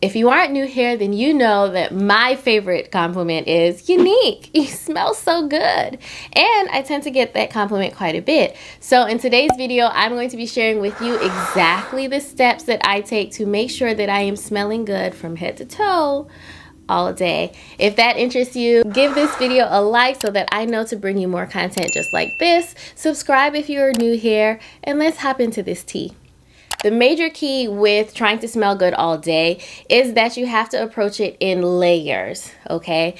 If you aren't new here, then you know that my favorite compliment is Yanique. You smell so good. And I tend to get that compliment quite a bit. So in today's video, I'm going to be sharing with you exactly the steps that I take to make sure that I am smelling good from head to toe all day. If that interests you, give this video a like so that I know to bring you more content just like this. Subscribe if you're new here, and let's hop into this tea. The major key with trying to smell good all day is that you have to approach it in layers, okay?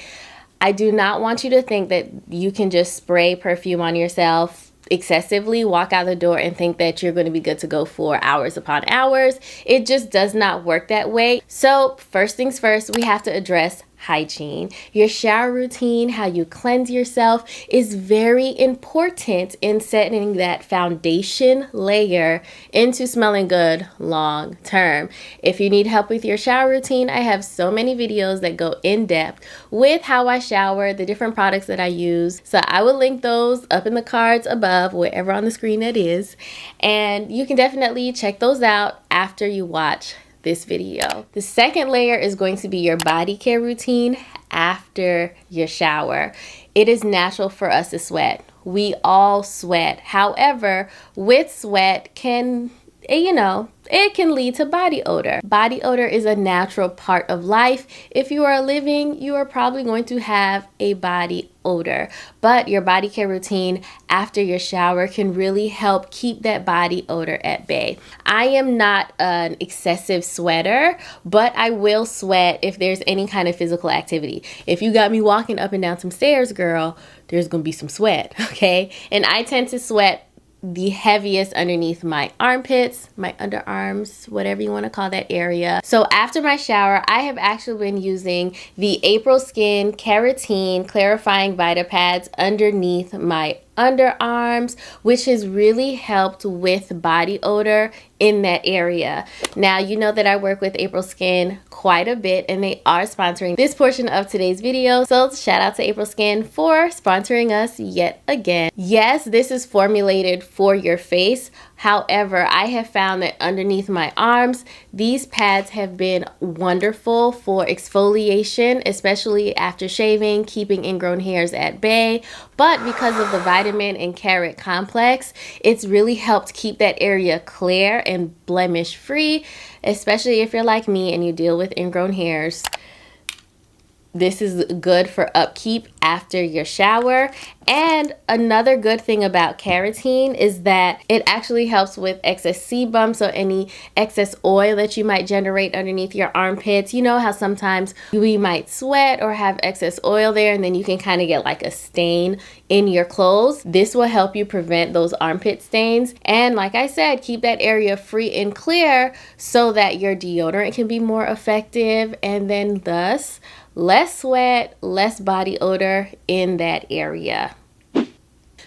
I do not want you to think that you can just spray perfume on yourself excessively, walk out the door and think that you're going to be good to go for hours upon hours. It just does not work that way. So first things first, we have to address hygiene. Your shower routine, how you cleanse yourself, is very important in setting that foundation layer into smelling good long term. If you need help with your shower routine, I have so many videos that go in depth with how I shower, the different products that I use. So I will link those up in the cards above, wherever on the screen that is. And you can definitely check those out after you watch this video. The second layer is going to be your body care routine after your shower. It is natural for us to sweat. We all sweat. However, with sweat it can lead to body odor. Body odor is a natural part of life. If you are living, you are probably going to have a body odor. But your body care routine after your shower can really help keep that body odor at bay. I am not an excessive sweater, but I will sweat if there's any kind of physical activity. If you got me walking up and down some stairs, girl, there's gonna be some sweat, okay? And I tend to sweat the heaviest underneath my armpits, my underarms, whatever you want to call that area. So after my shower, I have actually been using the April Skin Keratin Clarifying Vita Pads underneath my underarms, which has really helped with body odor in that area. Now, you know that I work with April Skin quite a bit, and they are sponsoring this portion of today's video. So shout out to April Skin for sponsoring us yet again. Yes, this is formulated for your face. However, I have found that underneath my arms, these pads have been wonderful for exfoliation, especially after shaving, keeping ingrown hairs at bay. But because of the vitamin and carrot complex, it's really helped keep that area clear and blemish free, especially if you're like me and you deal with ingrown hairs. This is good for upkeep after your shower. And another good thing about keratin is that it actually helps with excess sebum, so any excess oil that you might generate underneath your armpits. You know how sometimes we might sweat or have excess oil there, and then you can kind of get like a stain in your clothes. This will help you prevent those armpit stains. And like I said, keep that area free and clear so that your deodorant can be more effective, and then thus less sweat, less body odor in that area.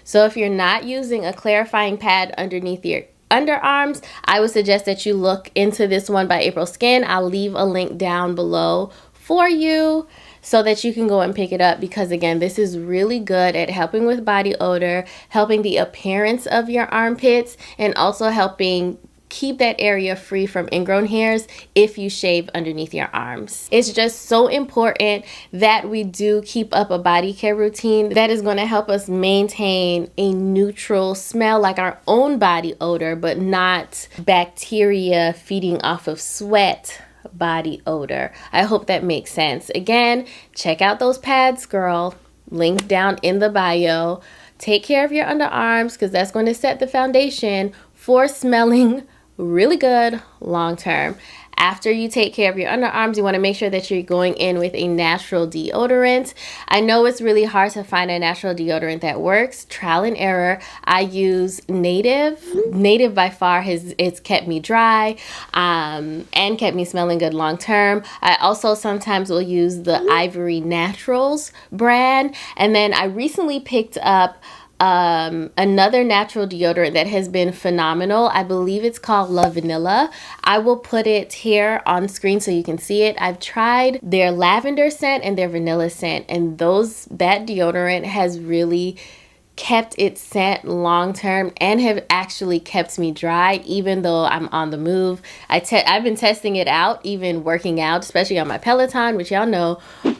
So if you're not using a clarifying pad underneath your underarms, I would suggest that you look into this one by April Skin. I'll leave a link down below for you so that you can go and pick it up, because again, this is really good at helping with body odor, helping the appearance of your armpits, and also helping keep that area free from ingrown hairs if you shave underneath your arms. It's just so important that we do keep up a body care routine that is going to help us maintain a neutral smell, like our own body odor, but not bacteria feeding off of sweat body odor. I hope that makes sense. Again, check out those pads, girl. Link down in the bio. Take care of your underarms, because that's going to set the foundation for smelling really good long term. After you take care of your underarms, you want to make sure that you're going in with a natural deodorant. I know it's really hard to find a natural deodorant that works. Trial and error. I use Native. Native by far it's kept me dry and kept me smelling good long term. I also sometimes will use the Ivory Naturals brand. And then I recently picked up another natural deodorant that has been phenomenal. I believe it's called La Vanilla. I will put it here on screen so you can see it. I've tried their lavender scent and their vanilla scent, and that deodorant has really kept its scent long term and have actually kept me dry even though I'm on the move. I've been testing it out, even working out, especially on my Peloton, which y'all know,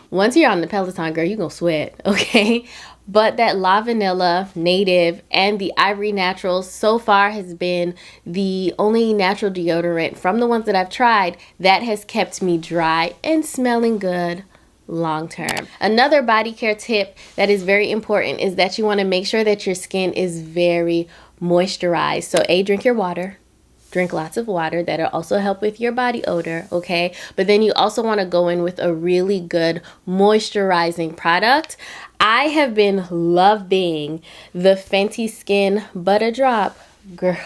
once you're on the Peloton, girl, you're gonna sweat, okay? But that La Vanilla, Native, and the Ivory Naturals so far has been the only natural deodorant from the ones that I've tried that has kept me dry and smelling good long term. Another body care tip that is very important is that you want to make sure that your skin is very moisturized. So drink your water. Drink lots of water. That'll also help with your body odor, okay? But then you also want to go in with a really good moisturizing product. I have been loving the Fenty Skin Butter Drop. Girl,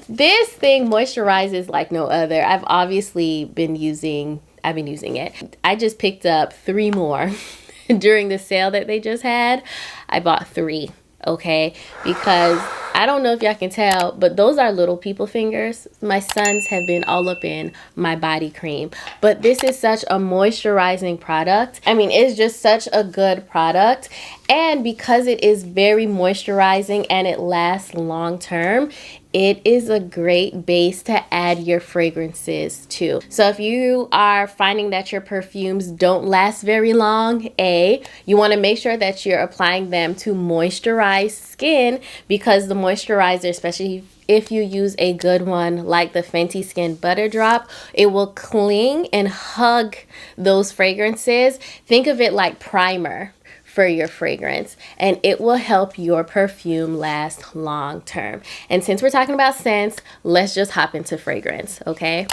this thing moisturizes like no other. I've been using it. I just picked up 3 more during the sale that they just had. I bought 3, okay? Because I don't know if y'all can tell, but those are little people fingers. My sons have been all up in my body cream. But this is such a moisturizing product. I mean, it's just such a good product. And because it is very moisturizing and it lasts long term, it is a great base to add your fragrances to. So if you are finding that your perfumes don't last very long, you want to make sure that you're applying them to moisturized skin, because the moisturizer, especially if you use a good one like the Fenty Skin Butter Drop, it will cling and hug those fragrances. Think of it like primer for your fragrance, and it will help your perfume last long term. And since we're talking about scents, let's just hop into fragrance, okay?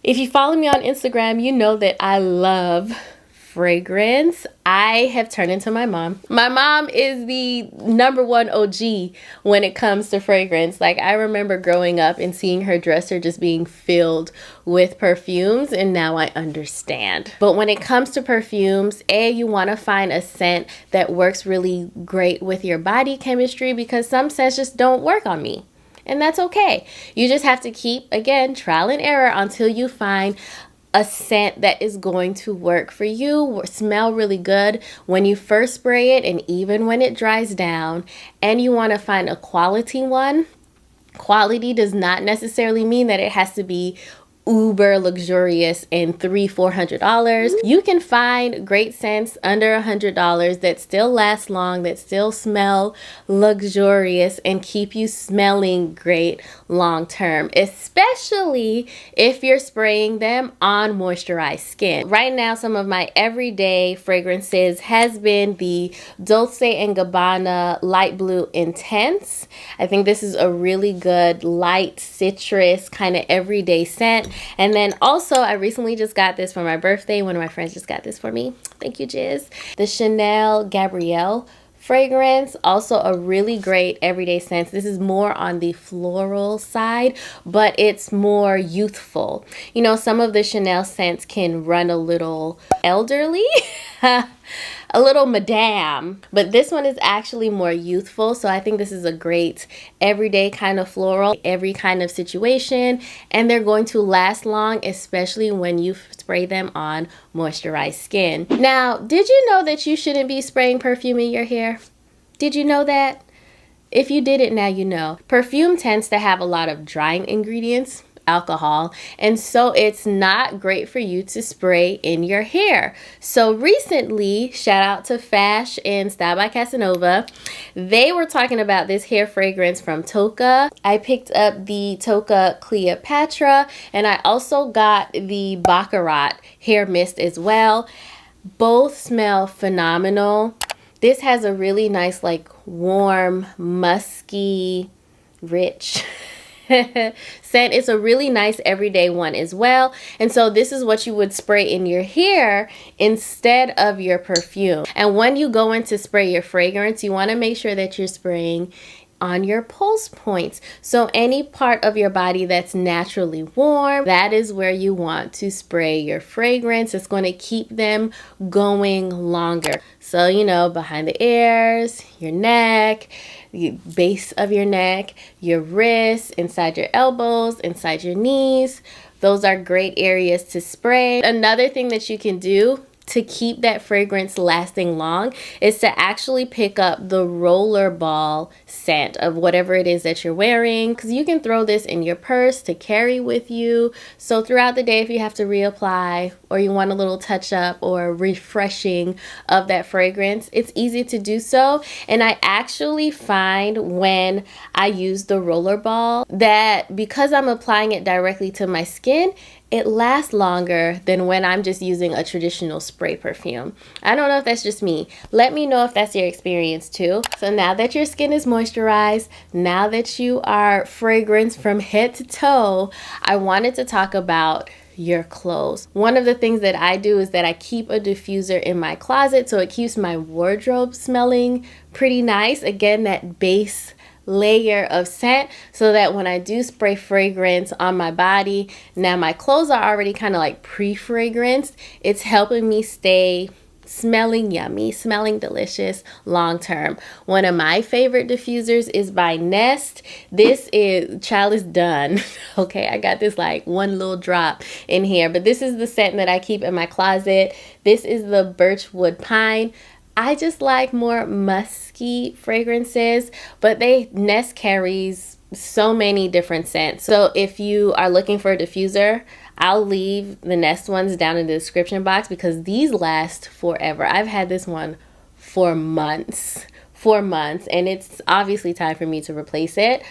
If you follow me on Instagram, you know that I love fragrance. I have turned into my mom. My mom is the #1 OG when it comes to fragrance. Like, I remember growing up and seeing her dresser just being filled with perfumes, and now I understand. But when it comes to perfumes, you want to find a scent that works really great with your body chemistry, because some scents just don't work on me. And that's okay. You just have to keep, again, trial and error until you find a scent that is going to work for you, smell really good when you first spray it and even when it dries down. And you want to find a quality one. Quality does not necessarily mean that it has to be uber luxurious and $300-400. You can find great scents under $100 that still last long, that still smell luxurious and keep you smelling great long term, especially if you're spraying them on moisturized skin. Right now, some of my everyday fragrances has been the Dolce & Gabbana Light Blue Intense. I think this is a really good light citrus kind of everyday scent. And then also, I recently just got this for my birthday. One of my friends just got this for me. Thank you, Jiz. The Chanel Gabrielle fragrance, also a really great everyday scent. This is more on the floral side, but it's more youthful. You know, some of the Chanel scents can run a little elderly, a little madame, but this one is actually more youthful. So I think this is a great everyday kind of floral, every kind of situation, and they're going to last long, especially when you spray them on moisturized skin. Now, did you know that you shouldn't be spraying perfume in your hair? Did you know that? If you didn't, now you know. Perfume tends to have a lot of drying ingredients, alcohol, and so it's not great for you to spray in your hair. So recently, shout out to Fash and Style by Casanova, they were talking about this hair fragrance from Tocca. I picked up the Tocca Cleopatra, and I also got the Baccarat hair mist as well. Both smell phenomenal. This has a really nice, like, warm, musky, rich scent. It's a really nice everyday one as well. And so this is what you would spray in your hair instead of your perfume. And when you go in to spray your fragrance, you want to make sure that you're spraying on your pulse points. So any part of your body that's naturally warm, that is where you want to spray your fragrance. It's going to keep them going longer. So, you know, behind the ears, your neck, the base of your neck, your wrists, inside your elbows, inside your knees. Those are great areas to spray. Another thing that you can do to keep that fragrance lasting long is to actually pick up the rollerball scent of whatever it is that you're wearing, because you can throw this in your purse to carry with you. So throughout the day, if you have to reapply or you want a little touch up or refreshing of that fragrance, it's easy to do so. And I actually find when I use the rollerball that because I'm applying it directly to my skin, it lasts longer than when I'm just using a traditional spray perfume. I don't know if that's just me. Let me know if that's your experience too. So now that your skin is moisturized, now that you are fragranced from head to toe, I wanted to talk about your clothes. One of the things that I do is that I keep a diffuser in my closet so it keeps my wardrobe smelling pretty nice. Again, that base layer of scent, so that when I do spray fragrance on my body, now my clothes are already kind of like pre-fragranced. It's helping me stay smelling yummy, smelling delicious long term. One of my favorite diffusers is by Nest. This is, child is done. Okay, I got this like one little drop in here, but this is the scent that I keep in my closet. This is the Birchwood Pine. I just like more musky fragrances, but Nest carries so many different scents. So if you are looking for a diffuser, I'll leave the Nest ones down in the description box because these last forever. I've had this one for months, and it's obviously time for me to replace it.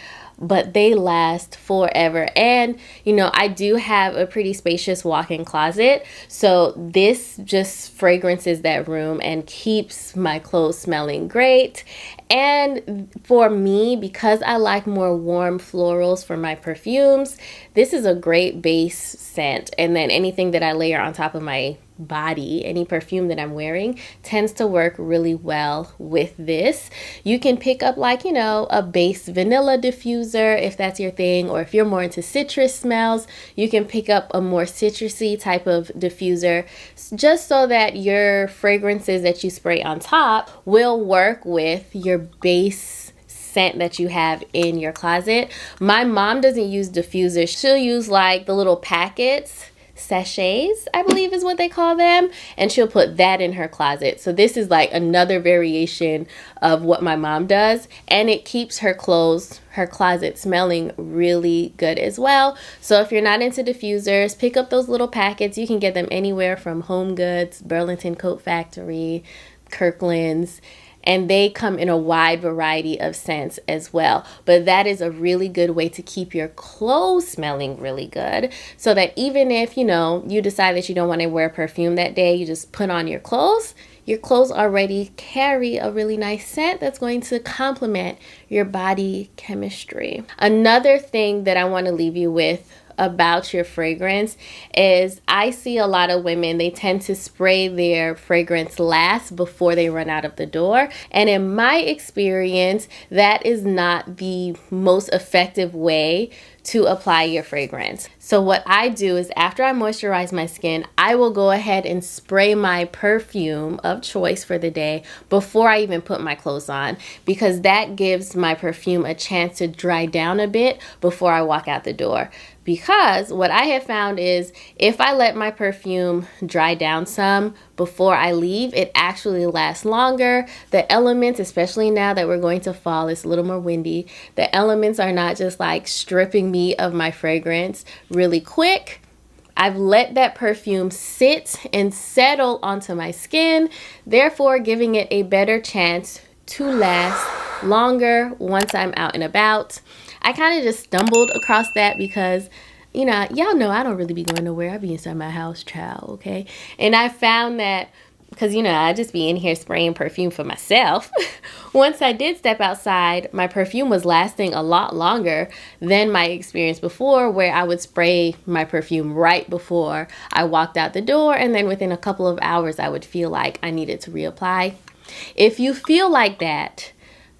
But they last forever. And you know, I do have a pretty spacious walk-in closet, so this just fragrances that room and keeps my clothes smelling great. And for me, because I like more warm florals for my perfumes, this is a great base scent. And then anything that I layer on top of my body, any perfume that I'm wearing, tends to work really well with this. You can pick up like, you know, a base vanilla diffuser if that's your thing, or if you're more into citrus smells, you can pick up a more citrusy type of diffuser, just so that your fragrances that you spray on top will work with your base scent that you have in your closet. My mom doesn't use diffusers. She'll use like the little packets, sachets, I believe is what they call them, and she'll put that in her closet. So this is like another variation of what my mom does, and it keeps her clothes, her closet smelling really good as well. So if you're not into diffusers, pick up those little packets. You can get them anywhere from Home Goods, Burlington Coat Factory, Kirkland's, and they come in a wide variety of scents as well. But that is a really good way to keep your clothes smelling really good, so that even if, you know, you decide that you don't want to wear perfume that day, you just put on your clothes already carry a really nice scent that's going to complement your body chemistry. Another thing that I want to leave you with about your fragrance is I see a lot of women, they tend to spray their fragrance last before they run out of the door. And in my experience, that is not the most effective way to apply your fragrance. So what I do is after I moisturize my skin, I will go ahead and spray my perfume of choice for the day before I even put my clothes on, because that gives my perfume a chance to dry down a bit before I walk out the door. Because what I have found is if I let my perfume dry down some before I leave, it actually lasts longer. The elements, especially now that we're going to fall, it's a little more windy, the elements are not just like stripping me of my fragrance really quick. I've let that perfume sit and settle onto my skin, therefore giving it a better chance to last longer once I'm out and about. I kind of just stumbled across that because, you know, y'all know I don't really be going nowhere. I be inside my house, child, okay? And I found that because, you know, I just be in here spraying perfume for myself. Once I did step outside, my perfume was lasting a lot longer than my experience before, where I would spray my perfume right before I walked out the door, and then within a couple of hours, I would feel like I needed to reapply. If you feel like that,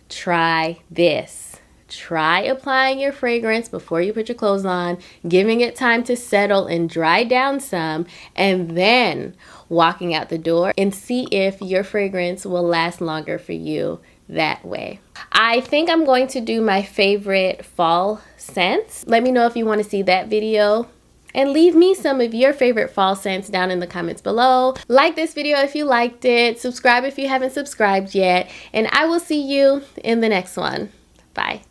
try this. Try applying your fragrance before you put your clothes on, giving it time to settle and dry down some, and then walking out the door, and see if your fragrance will last longer for you that way. I think I'm going to do my favorite fall scents. Let me know if you want to see that video And leave me some of your favorite fall scents down in the comments below. Like this video if you liked it. Subscribe if you haven't subscribed yet. And I will see you in the next one. Bye.